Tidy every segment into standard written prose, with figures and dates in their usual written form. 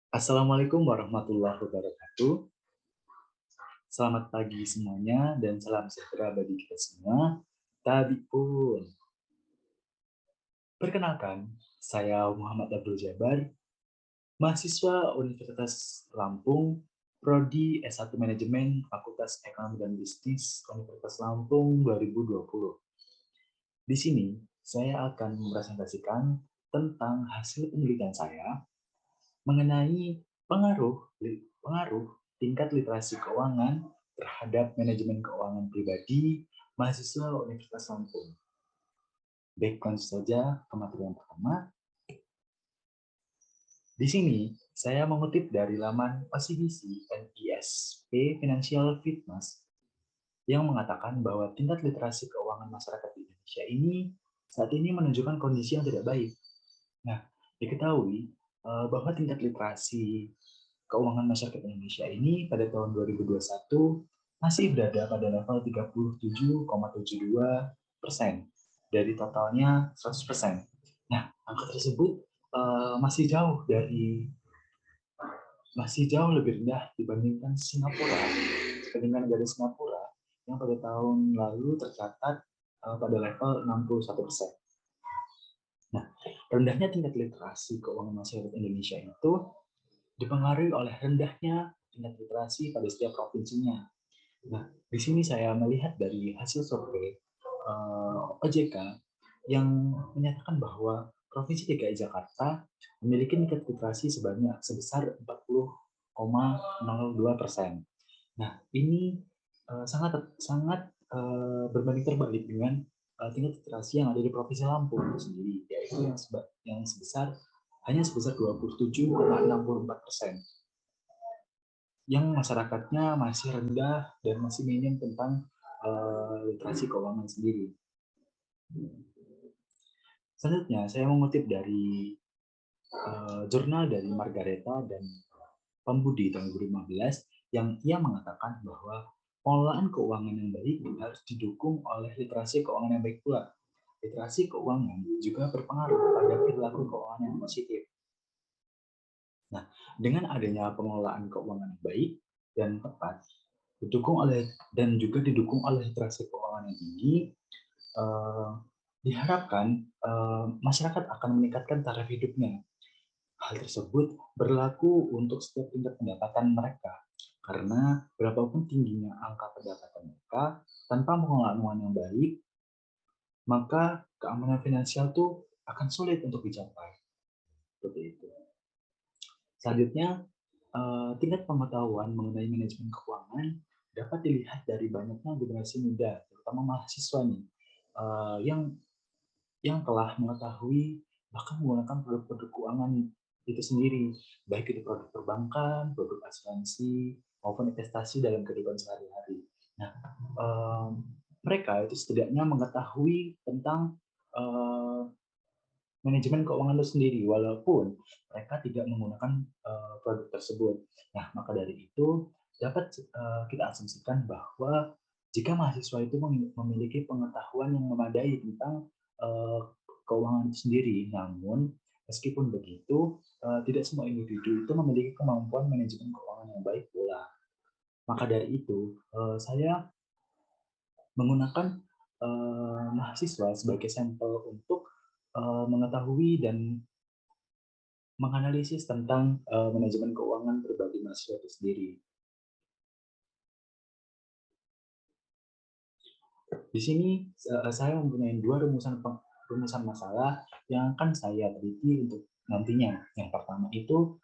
Assalamualaikum warahmatullahi wabarakatuh. Selamat pagi semuanya dan salam sejahtera bagi kita semua. Tadi pun, perkenalkan, saya Muhammad Abdul Jabar, mahasiswa Universitas Lampung, Prodi S1 Manajemen, Fakultas Ekonomi dan Bisnis, Universitas Lampung 2020. Di sini, saya akan mempresentasikan tentang hasil penelitian saya mengenai pengaruh pengaruh tingkat literasi keuangan terhadap manajemen keuangan pribadi mahasiswa Universitas Lampung. Baik, langsung saja ke materi yang pertama. Di sini, saya mengutip dari laman OCBC NISP Financial Fitness yang mengatakan bahwa tingkat literasi keuangan masyarakat di Indonesia ini saat ini menunjukkan kondisi yang tidak baik. Nah, diketahui bahwa tingkat literasi keuangan masyarakat Indonesia ini pada tahun 2021 masih berada pada level 37,72% dari totalnya 100%. Nah, angka tersebut masih jauh lebih rendah dibandingkan dibandingkan negara Singapura yang pada tahun lalu tercatat pada level 61%. Nah, rendahnya tingkat literasi keuangan masyarakat Indonesia itu dipengaruhi oleh rendahnya tingkat literasi pada setiap provinsinya. Nah, di sini saya melihat dari hasil survei OJK yang menyatakan bahwa Provinsi DKI Jakarta memiliki tingkat literasi sebesar 40,02%. Nah, ini sangat sangat berbanding terbalik dengan tingkat literasi yang ada di Provinsi Lampung itu sendiri, yaitu yang hanya sebesar 27,64%, yang masyarakatnya masih rendah dan masih minim tentang literasi keuangan sendiri. Selanjutnya, saya mengutip dari jurnal dari Margareta dan Pembudi tahun 2015 yang ia mengatakan bahwa pengelolaan keuangan yang baik harus didukung oleh literasi keuangan yang baik pula. Literasi keuangan juga berpengaruh pada perilaku keuangan yang positif. Nah, dengan adanya pengelolaan keuangan yang baik dan tepat, didukung oleh literasi keuangan yang tinggi, diharapkan masyarakat akan meningkatkan taraf hidupnya. Hal tersebut berlaku untuk setiap tingkat pendapatan mereka, karena berapapun tingginya angka pendapatan mereka, tanpa pengelolaan uang yang baik, maka keamanan finansial itu akan sulit untuk dicapai. Seperti itu. Selanjutnya, tingkat pengetahuan mengenai manajemen keuangan dapat dilihat dari banyaknya generasi muda, terutama mahasiswa nih, yang telah mengetahui bahkan menggunakan produk-produk keuangan itu sendiri, baik itu produk perbankan, produk asuransi, maupun investasi dalam kehidupan sehari-hari. Nah, mereka itu setidaknya mengetahui tentang manajemen keuangan itu sendiri, walaupun mereka tidak menggunakan produk tersebut. Nah, maka dari itu dapat kita asumsikan bahwa jika mahasiswa itu memiliki pengetahuan yang memadai tentang keuangan itu sendiri, namun meskipun begitu, tidak semua individu itu memiliki kemampuan manajemen keuangan yang baik pula. Maka dari itu, saya menggunakan mahasiswa sebagai sampel untuk mengetahui dan menganalisis tentang manajemen keuangan pribadi mahasiswa itu sendiri. Di sini saya mempunyai dua rumusan masalah yang akan saya teliti untuk nantinya. Yang pertama itu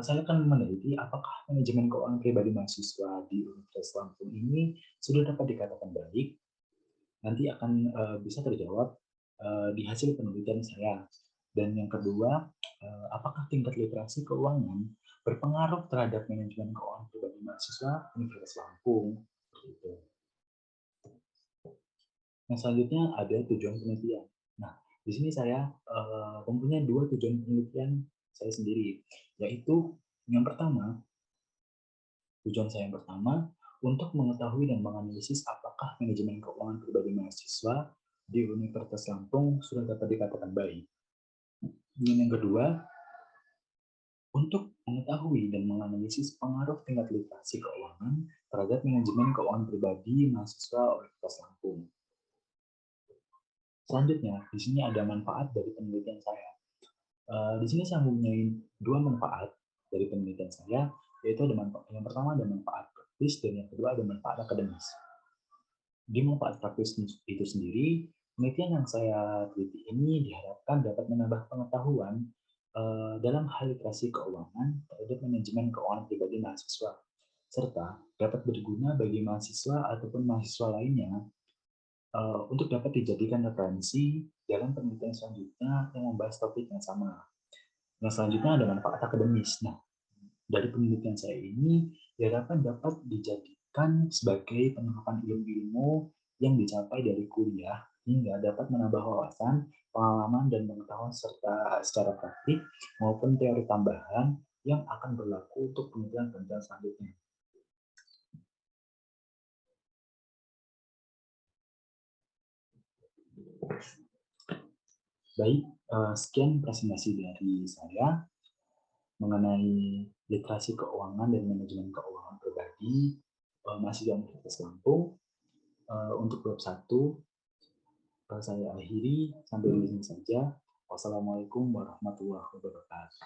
saya akan meneliti apakah manajemen keuangan pribadi mahasiswa di Universitas Lampung ini sudah dapat dikatakan baik. Nanti akan bisa terjawab di hasil penelitian saya. Dan yang kedua, apakah tingkat literasi keuangan berpengaruh terhadap manajemen keuangan pribadi mahasiswa Universitas Lampung? Gitu. Yang selanjutnya ada tujuan penelitian. Nah, di sini saya mempunyai dua tujuan penelitian saya sendiri, yaitu yang pertama, tujuan saya yang pertama untuk mengetahui dan menganalisis apakah manajemen keuangan pribadi mahasiswa di Universitas Lampung sudah dapat dikatakan baik. Dan yang kedua, Untuk mengetahui dan menganalisis pengaruh tingkat literasi keuangan terhadap manajemen keuangan pribadi mahasiswa Universitas Lampung. Selanjutnya, di sini ada manfaat dari penelitian saya. Di sini saya mempunyai dua manfaat dari penelitian saya, yaitu ada manfaat, yang pertama ada manfaat praktis dan yang kedua ada manfaat akademis. Di manfaat praktis itu sendiri, penelitian yang saya teliti ini diharapkan dapat menambah pengetahuan dalam hal literasi keuangan terhadap manajemen keuangan pribadi mahasiswa, serta dapat berguna bagi mahasiswa ataupun mahasiswa lainnya untuk dapat dijadikan referensi dalam penelitian selanjutnya yang membahas topik yang sama. Yang selanjutnya ada manfaat akademis. Nah, dari penelitian saya ini diharapkan dapat dijadikan sebagai penerapan ilmu-ilmu yang dicapai dari kuliah hingga dapat menambah wawasan, pengalaman, dan pengetahuan serta secara praktik maupun teori tambahan yang akan berlaku untuk penelitian-penelitian selanjutnya. Baik, sekian presentasi dari saya mengenai literasi keuangan dan manajemen keuangan pribadi mahasiswa Universitas Lampung. Untuk bab 1, saya akhiri sampai di sini saja. Wassalamualaikum warahmatullahi wabarakatuh.